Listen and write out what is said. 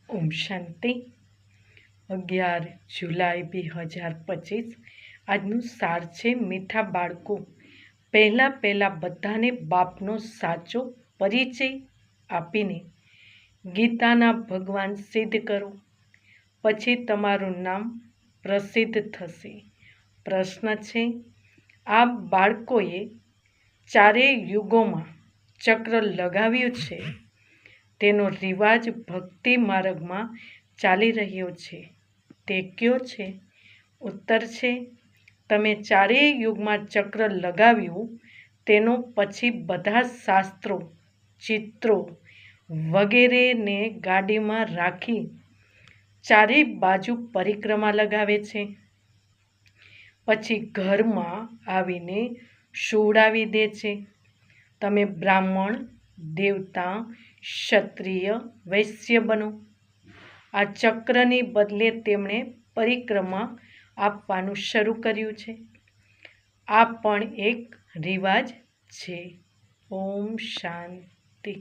ઓમ શાંતિ 11 જુલાઈ 2025 આજનું સાર છે મીઠા બાળકો પહેલાં બધાને બાપનો સાચો પરિચય આપીને ગીતાના ભગવાન સિદ્ધ કરો, પછી તમારું નામ પ્રસિદ્ધ થશે. પ્રશ્ન છે, આ બાળકોએ ચારેય યુગોમાં ચક્ર લગાવ્યું છે, તેનો રિવાજ ભક્તિ માર્ગમાં ચાલી રહ્યો છે, તે કયો છે? ઉત્તર છે, તમે ચારેય યુગમાં ચક્ર લગાવ્યું તેનો પછી બધા શાસ્ત્રો, ચિત્રો વગેરેને ગાડીમાં રાખી ચારેય બાજુ પરિક્રમા લગાવે છે, પછી ઘરમાં આવીને સુવડાવી દે છે. તમે બ્રાહ્મણ, દેવતા, ક્ષત્રિય, વૈશ્ય બનો. આ ચક્રની બદલે તેમણે પરિક્રમા આપવાનું શરૂ કર્યું છે. આ પણ એક રિવાજ છે. ઓમ શાંતિ.